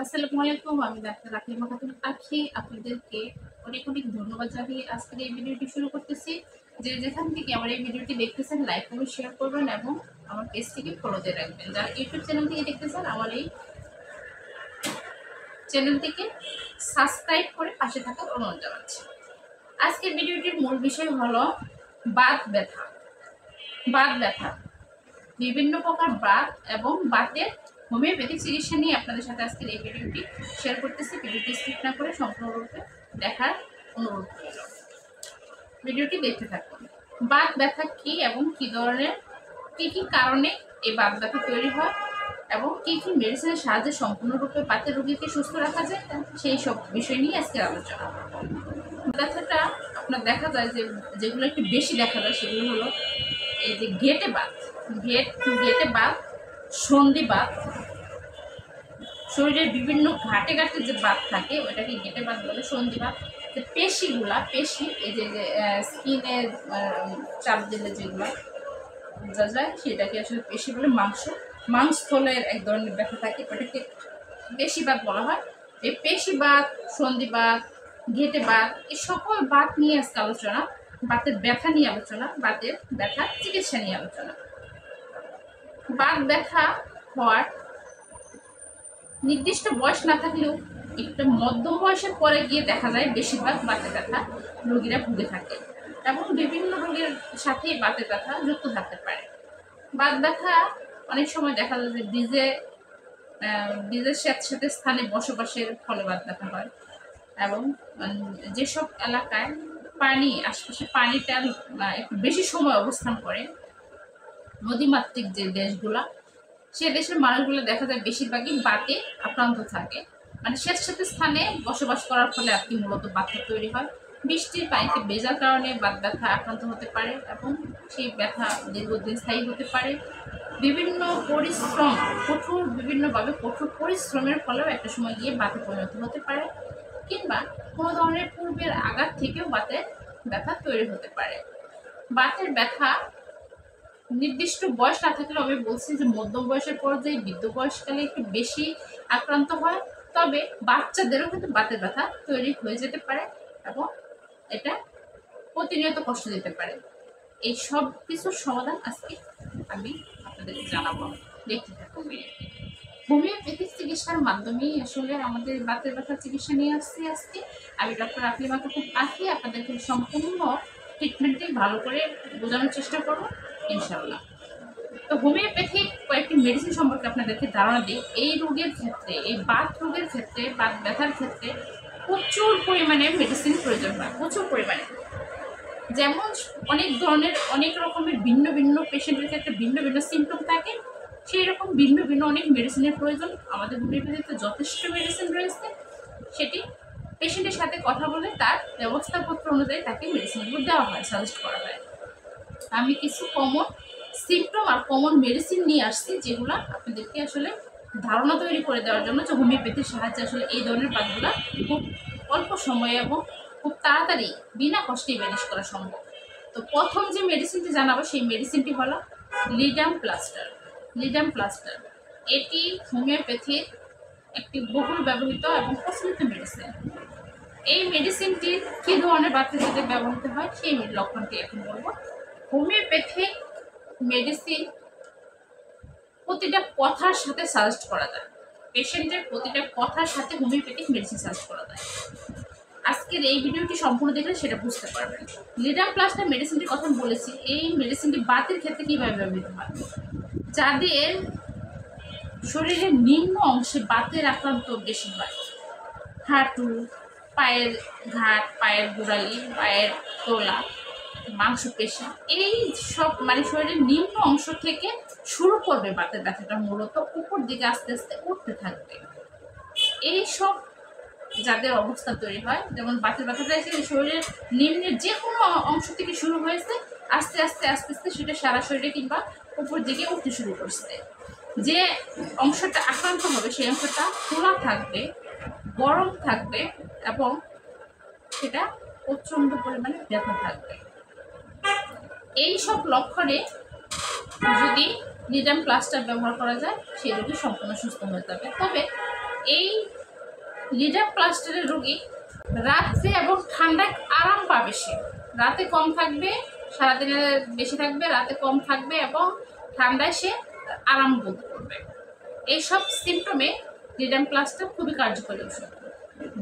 আসসালামু আলাইকুম। আমি ডাক্তার আকলিমা খাতুন আখি। আপনাদেরকে অনেক অনেক ধন্যবাদ জানিয়ে আজকের এই ভিডিওটি শুরু করতেছি। যে যেখান থেকে আমার এই ভিডিওটি দেখতেছেন লাইক কমেন্ট শেয়ার করবেন এবং আমার পেজটিকে ফলোতে রাখবেন। যারা ইউটিউব চ্যানেল থেকে দেখতেছেন আমার এই চ্যানেলটিকে সাবস্ক্রাইব করে পাশে থাকার অনুরোধ জানাচ্ছি। আজকের ভিডিওটির মূল বিষয় হলো বাত ব্যথা। বাত ব্যথা, বিভিন্ন প্রকার বাত এবং বাতের হোমিওপ্যাথিক চিকিৎসা নিয়ে আপনাদের সাথে আজকের এই ভিডিওটি শেয়ার করতেছি। ভিডিওটি স্কিপ না করে সম্পূর্ণরূপে দেখার অনুরোধ রইল। ভিডিওটি দেখতে থাকুন। বাত ব্যথা কি এবং কি ধরনের কি কারণে এই বাত ব্যথা তৈরি হয় এবং কি মেডিসিনের সাহায্যে সম্পূর্ণরূপে বাতের রোগীকে সুস্থ রাখা যায় সেই সব বিষয় নিয়ে আজকের আলোচনা। ব্যথাটা আপনার দেখা যায় যেগুলো একটু বেশি দেখা যায় সেগুলো হলো এই যে গেটে বাত, গেটে বাত, সন্ধি বাত, শরীরের বিভিন্ন ঘাটে ঘাটে যে বাত থাকে ওটাকে গেটে বাত বলে। সন্ধি বাত, পেশি এই যে স্কিনের চাপ দিলে যেগুলো বোঝা যায় সেটাকে আসলে পেশি বলে। মাংসস্থলের এক ধরনের ব্যথা থাকে ওটাকে পেশি বাত বলা হয়। এই পেশি বাত, সন্ধি বাত, ঘেটে বাত, এই সকল বাত নিয়ে আজকে আলোচনা। বাতের ব্যথা নিয়ে আলোচনা, বাতের ব্যথার চিকিৎসা নিয়ে আলোচনা। বাত ব্যথা হওয়ার নির্দিষ্ট বয়স না থাকলেও একটু মধ্যম বয়সের পরে গিয়ে দেখা যায় বেশিরভাগ বাতের ব্যথা রোগীরা ভুগে থাকে এবং বিভিন্ন রোগের সাথে বাতের ব্যথা যুক্ত থাকতে পারে। বাত ব্যথা অনেক সময় দেখা যায় যে বীজের স্যাঁতস্যাঁতে স্থানে বসবাসের ফলে বাত ব্যথা হয় এবং যেসব এলাকায় আশপাশে পানিটা একটু বেশি সময় অবস্থান করে, নদীমাতৃক যে দেশগুলা, সে দেশের মানুষগুলো দেখা যায় বেশিরভাগই বাতে আক্রান্ত থাকে। মানে স্যাঁতস্যাঁতে স্থানে বসবাস করার ফলে আর কি মূলত ব্যথা তৈরি হয়। বৃষ্টির পানিতে ভেজার কারণে বাত ব্যথা আক্রান্ত হতে পারে এবং সেই ব্যথা দীর্ঘদিন স্থায়ী হতে পারে। বিভিন্নভাবে কঠোর পরিশ্রমের ফলেও একটা সময় গিয়ে বাতে পরিণত হতে পারে, কিংবা কোনো ধরনের পূর্বের আঘাত থেকেও বাতের ব্যথা তৈরি হতে পারে। বাতের ব্যথা নির্দিষ্ট বয়স না থাকলেও আমি বলছি যে মধ্যম বয়সের পর্যায়ে বৃদ্ধ বয়সকালে একটু বেশি আক্রান্ত হয়, তবে বাচ্চাদেরও কিন্তু বাতের ব্যথা তৈরি হয়ে যেতে পারে এবং এটা প্রতিনিয়ত কষ্ট দিতে পারে। এই সব কিছুর সমাধান আজকে আমি আপনাদেরকে জানাবো, দেখতে থাকুন। হোমিওপ্যাথিক চিকিৎসার মাধ্যমেই আসলে আমাদের বাতের ব্যথার চিকিৎসা নিয়ে আসছি আজকে। আমি ডক্টর আকলিমা খাতুন আখি আপনাদেরকে সম্পূর্ণ ট্রিটমেন্টে ভালো করে বোঝানোর চেষ্টা করব ইনশাআল্লাহ। তো হোমিওপ্যাথিক কয়েকটি মেডিসিন সম্পর্কে আপনাদেরকে ধারণা দিই। এই রোগের ক্ষেত্রে, এই বাত রোগের ক্ষেত্রে, বাত ব্যথার ক্ষেত্রে প্রচুর পরিমাণে মেডিসিন প্রয়োজন হয়, প্রচুর পরিমাণে। যেমন অনেক রকমের ভিন্ন ভিন্ন পেশেন্টের ক্ষেত্রে ভিন্ন ভিন্ন সিমটম থাকে, সেই রকম ভিন্ন ভিন্ন অনেক মেডিসিনের প্রয়োজন। আমাদের হোমিওপ্যাথিতে যথেষ্ট মেডিসিন রয়েছে, সেটি পেশেন্টের সাথে কথা বলে তার ব্যবস্থাপত্র অনুযায়ী তাকে মেডিসিনগুলো দেওয়া হয়, সাজেস্ট করা হয়। আমি কিছু কমন সিমটম আর কমন মেডিসিন নিয়ে আসছি, যেগুলো আপনাদেরকে আসলে ধারণা তৈরি করে দেওয়ার জন্য যে হোমিওপ্যাথির সাহায্যে আসলে এই ধরনের বাতগুলো খুব অল্প সময়ে এবং খুব তাড়াতাড়ি বিনা কষ্টেই ম্যানেজ করা সম্ভব। তো প্রথম যে মেডিসিনটি জানাবো সেই মেডিসিনটি হলো লিডাম প্লাস্টার। এটি হোমিওপ্যাথির একটি বহুল ব্যবহৃত এবং প্রচলিত মেডিসিন। এই মেডিসিনটি কী ধরনের বাচ্চাদের ব্যবহৃত হয় সেই লক্ষণটি এখন বলবো। হোমিওপ্যাথিক মেডিসিন প্রতিটা কথার সাথে সাজেস্ট করা যায়, পেশেন্টের প্রতিটা কথার সাথে হোমিওপ্যাথিক মেডিসিন সাজেস্ট করা যায়। আজকের এই ভিডিওটি সম্পূর্ণ দেখলে সেটা বুঝতে পারবেন। লিডাম প্লাস্টার মেডিসিনটির কথা বলেছি। এই মেডিসিনটি বাতের ক্ষেত্রে কীভাবে ব্যবহৃত হয়? যাদের শরীরের নিম্ন অংশে বাতের আক্রান্ত বেশি হয়, হাঁটু, পায়ের ঘাট, পায়ের গোড়ালি, পায়ের তোলা, মাংসপেশি, এই সব মানে শরীরের নিম্ন অংশ থেকে শুরু করবে বাতের ব্যথাটা, মূলত উপর দিকে আস্তে আস্তে উঠতে থাকবে। এই সব যাদের অবস্থা তৈরি হয়, যেমন বাতের ব্যথাটা এসে শরীরের নিম্নের যে কোনো অংশ থেকে শুরু হয়েছে, আস্তে আস্তে আস্তে আস্তে সেটা সারা শরীরে কিংবা উপর দিকে উঠতে শুরু করছে। যে অংশটা আক্রান্ত হবে সেই অংশটা খোলা থাকবে, গরম থাকবে এবং সেটা প্রচণ্ড পরিমাণে ব্যথা থাকবে। এই সব লক্ষণে যদি লিডাম প্লাস্টার ব্যবহার করা যায়, সেই রোগী সম্পূর্ণ সুস্থ হয়ে যাবে। তবে এই লিডার প্লাস্টারের রোগী রাত্রে এবং ঠান্ডায় আরাম পাবে। সে রাতে কম থাকবে, সারাদিনে বেশি থাকবে, রাতে কম থাকবে এবং ঠান্ডায় সে আরাম বোধ করবে। এইসব সিমটমে লিডাম প্লাস্টার খুবই কার্যকরী ওষুধ।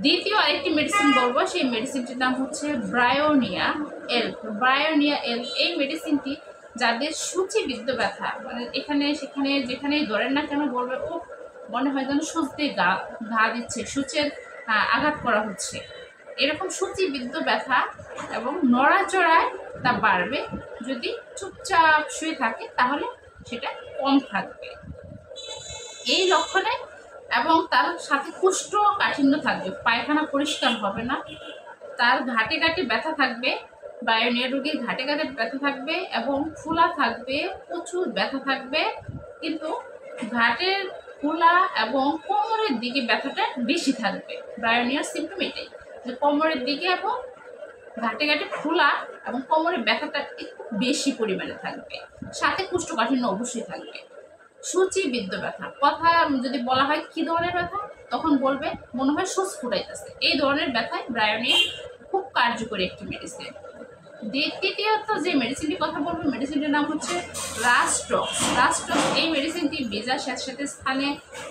দ্বিতীয় আরেকটি মেডিসিন বলবো, সেই মেডিসিনটির নাম হচ্ছে ব্রায়োনিয়া এল। ব্রায়োনিয়া এল এই মেডিসিনটি যাদের সূচিবিদ্ধ ব্যথা, মানে এখানে সেখানে যেখানেই ধরেন না কেন বলবে ও মনে হয় যেন সূচতে ঘা দিচ্ছে, সূচের আঘাত করা হচ্ছে, এরকম সূচিবিদ্ধ ব্যথা এবং নড়াচড়ায় তা বাড়বে। যদি চুপচাপ শুয়ে থাকে তাহলে সেটা কম থাকবে এই লক্ষণে, এবং তার সাথে কোষ্ঠকাঠিন্য থাকবে, পায়খানা পরিষ্কার হবে না, তার ঘাটে ঘাটে ব্যথা থাকবে, বায়োনিয়া রোগীর ঘাটে ঘাটে ব্যথা থাকবে এবং ফোলা থাকবে, প্রচুর ব্যথা থাকবে। কিন্তু ঘাটের ফোলা এবং কোমরের দিকে ব্যথাটা বেশি থাকবে। বায়োনিয়ার সিমটম এটাই যে কোমরের দিকে এবং ঘাটে ঘাটে ফোলা এবং কোমরের ব্যথাটা একটু বেশি পরিমাণে থাকবে, সাথে কোষ্ঠকাঠিন্য অবশ্যই থাকবে। সূচিবিদ্ধ ব্যথা কথা যদি বলা হয় কি ধরনের ব্যথা, তখন বলবে মনে হয় সূচ ফুটাইতেছে। এই ধরনের ব্যথায় ব্রায়োনিয়া খুব কার্যকরী একটি মেডিসিন। তৃতীয়ত যে মেডিসিনটির কথা বলবো, মেডিসিনটির নাম হচ্ছে রাস্টক্স। রাস্টক্স এই মেডিসিনটি ভেজা স্যাঁতস্যাঁতে স্থানে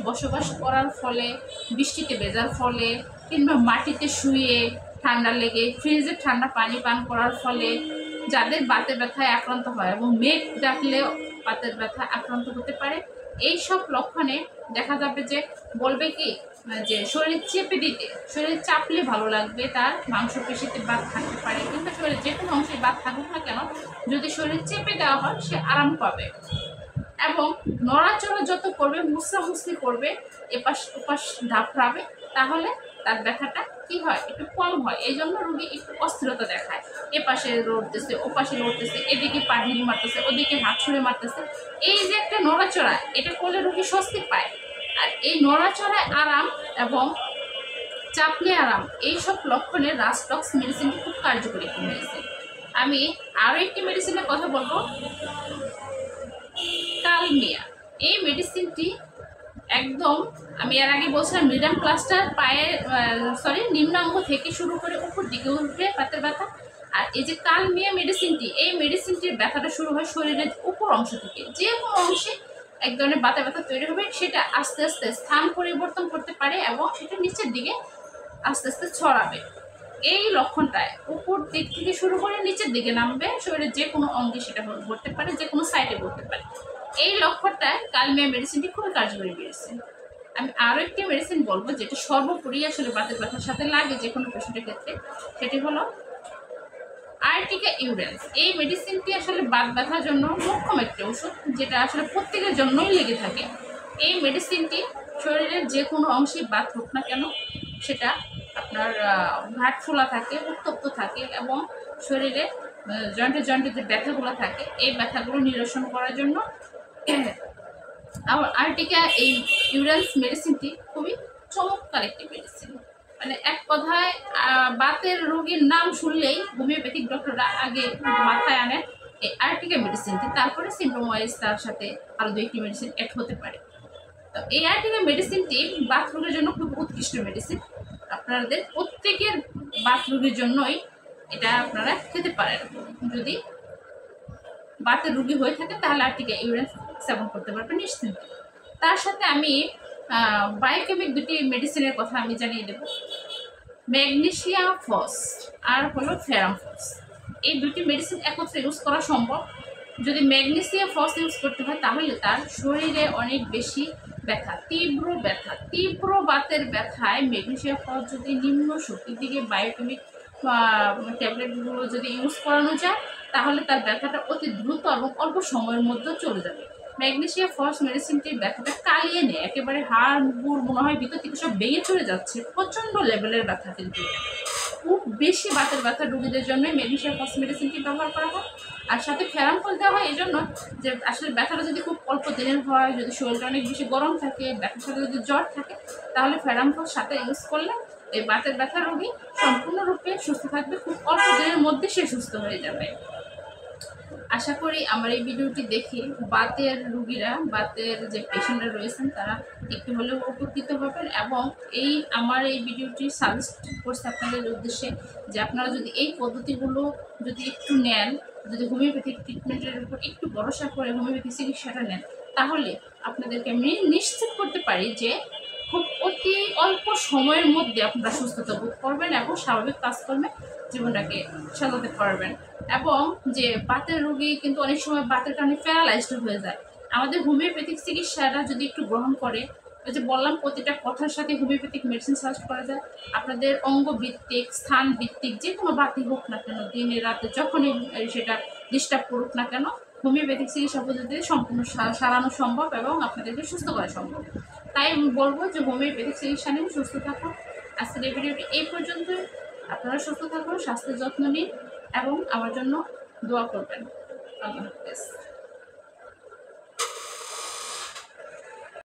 বসবাস করার ফলে, বৃষ্টিতে ভেজার ফলে কিংবা মাটিতে শুয়ে ঠান্ডা লেগে ফ্রিজের ঠান্ডা পানি পান করার ফলে যাদের বাতের ব্যথায় আক্রান্ত হয় এবং মেঘ ডাকলেও বাতের ব্যথা আক্রান্ত হতে পারে, এই সব লক্ষণে দেখা যাবে যে বলবে কি যে শরীর চেপে দিতে, শরীর চাপলে ভালো লাগবে, তার মাংসপেশিতে বাত থাকতে পারে কিংবা শরীরের যে কোনো অংশে বাত থাকুক না কেন, যদি শরীর চেপে দেওয়া হয় সে আরাম পাবে এবং নড়াচড়া যত করবে, মুসরামুসরি করবে, এপাশ ওপাশ ধাপড়াবে, তাহলে তার ব্যথাটা কি হয় একটু কম হয়। এই জন্য রোগী একটু অস্থিরতা দেখায়, এপাশে লড়তেছে, ওপাশে লড়তেছে, এদিকে পা ঢিল মারতেছে, ওদিকে হাত ছুঁড়ে মারতেছে। এই যে একটা নড়াচড়া, এটা করলে রোগী স্বস্তি পায়। আর এই নড়াচড়ায় আরাম এবং চাপলে আরাম, এইসব লক্ষণে রাস্টক্স মেডিসিনটি খুব কার্যকরী একটি মেডিসিন। আমি আরও একটি মেডিসিনের কথা বলবো, কালমিয়া। এই মেডিসিনটি একদম আমি এর আগে বলছিলাম লিডাম প্লাস্টার পায়ের নিম্নাঙ্গ থেকে শুরু করে উপর দিকে উঠবে বাতের ব্যথা। আর এই যে কালমিয়া মেডিসিনটি, এই মেডিসিনটির ব্যথাটা শুরু হয় শরীরের উপর অংশ থেকে, যে কোনো অংশে এক ধরনের বাতের ব্যথা তৈরি হবে, সেটা আস্তে আস্তে স্থান পরিবর্তন করতে পারে এবং সেটা নিচের দিকে আস্তে আস্তে ছড়াবে। এই লক্ষণটায় উপর দিক থেকে শুরু করে নিচের দিকে নামবে, শরীরের যে কোনো অঙ্গে সেটা ঘটতে পারে, যে কোনো সাইডে ঘটতে পারে। এই লক্ষণটায় কালমিয়া মেডিসিনটি খুবই কার্যকরী মেডিসিন। আমি আরও একটি মেডিসিন বলবো যেটা সর্বোপরি আসলে বাতের ব্যথার সাথে লাগে যে কোনো পেশেন্টের ক্ষেত্রে, সেটি হলো আর্টিকা ইউরেন্স। এই মেডিসিনটি আসলে বাত ব্যথার জন্য মোক্ষম একটি ওষুধ, যেটা আসলে প্রত্যেকের জন্যই লেগে থাকে। এই মেডিসিনটি শরীরের যে কোনো অংশে বাত হোক না কেন, সেটা আপনার ঘাট ফোলা থাকে, উত্তপ্ত থাকে এবং শরীরে জয়েন্টে জয়েন্টে যে ব্যথাগুলো থাকে, এই ব্যথাগুলো নিরসন করার জন্য আর্টিকা এই ইউরেন্স মেডিসিনটি খুবই চমৎকার একটি মেডিসিন। মানে এক কথায় বাতের রোগীর নাম শুনলেই হোমিওপ্যাথিক ডক্টররা আগে মাথায় আনেন এই আর্টিকা মেডিসিনটি, তারপরে সিম্পটম ওয়াইজ তার সাথে আরও 2টি মেডিসিন অ্যাড হতে পারে। তো এই আর্টিকা মেডিসিনটি বাত রোগের জন্য খুব উৎকৃষ্ট মেডিসিন। আপনাদের প্রত্যেকের বাত রোগের জন্যই এটা আপনারা খেতে পারেন। যদি বাতের রোগী হয়ে থাকে তাহলে আর্টিকা ইউরেন্স সেবন করতে পারবেন নিশ্চিন্ত। তার সাথে আমি বায়োকেমিক 2টি মেডিসিনের কথা আমি জানিয়ে দেব, ম্যাগনেসিয়া ফস আর হলো ফেরাম ফস। এই 2টি মেডিসিন একত্রে ইউজ করা সম্ভব। যদি ম্যাগনেসিয়া ফস ইউজ করতে হয় তাহলে তার শরীরে অনেক বেশি ব্যথা, তীব্র বাতের ব্যথায় ম্যাগনেসিয়া ফস যদি নিম্ন শক্তির দিকে বায়োকেমিক ট্যাবলেটগুলো যদি ইউজ করানো যায়, তাহলে তার ব্যথাটা অতি দ্রুত এবং অল্প সময়ের মধ্যে চলে যাবে। ম্যাগনেসিয়া ফস মেডিসিনটির ব্যথাটা কালিয়ে নেয়, একেবারে হাড় গুড় মনে হয় ভিতর থেকে সব ভেঙে চলে যাচ্ছে, প্রচণ্ড লেভেলের ব্যথা। কিন্তু খুব বেশি বাতের ব্যথা রোগীদের জন্য ম্যাগনেসিয়া ফস মেডিসিনটি ব্যবহার করা হয়। আর সাথে ফেরাম ফস দেওয়া হয় এই জন্য যে আসলে ব্যথাটা যদি খুব অল্প দিনের হয়, যদি শরীরটা অনেক বেশি গরম থাকে, ব্যথার সাথে যদি জ্বর থাকে, তাহলে ফেরাম ফস সাথে ইউজ করলে এই বাতের ব্যথা রোগী সম্পূর্ণরূপে সুস্থ থাকবে, খুব অল্প দিনের মধ্যে সে সুস্থ হয়ে যাবে। আশা করি আমার এই ভিডিওটি দেখে বাতের রুগীরা, বাতের যে পেশেন্টরা রয়েছেন তারা একটু হলেও উপকৃত হবেন, এবং আমার এই ভিডিওটি সাজেস্ট করছে আপনাদের উদ্দেশ্যে যে আপনারা যদি এই পদ্ধতিগুলো যদি একটু নেন, যদি হোমিওপ্যাথিক ট্রিটমেন্টের উপর একটু ভরসা করে হোমিওপ্যাথি চিকিৎসাটা নেন, তাহলে আপনাদেরকে আমি নিশ্চিত করতে পারি যে খুব অতি অল্প সময়ের মধ্যে আপনারা সুস্থতা বোধ করবেন এবং স্বাভাবিক কাজকর্মে জীবনটাকে সাজাতে পারবেন। এবং যে বাতের রোগী কিন্তু অনেক সময় বাতের কারণে প্যারালাইজড হয়ে যায়, আমাদের হোমিওপ্যাথিক চিকিৎসাটা যদি একটু গ্রহণ করে, ওই যে বললাম প্রতিটা কথার সাথে হোমিওপ্যাথিক মেডিসিন সাজেস্ট করা যায়, আপনাদের অঙ্গ ভিত্তিক, স্থান ভিত্তিক যে কোনো বাতি হোক না কেন, দিনে রাতে যখনই সেটা ডিস্টার্ব করুক না কেন, হোমিওপ্যাথিক চিকিৎসা পদ্ধতিতে সম্পূর্ণ সারানো সম্ভব এবং আপনাদেরকে সুস্থ করা সম্ভব। তাই আমি বলবো যে হোমিওপ্যাথিক চিকিৎসা নিন, সুস্থ থাকুন। আজকের এই ভিডিওটি এই পর্যন্তই। আপনারা সুস্থ থাকুন, স্বাস্থ্যের যত্ন নিন এবং আমার জন্য দোয়া করবেন। আল্লাহ হাফেজ।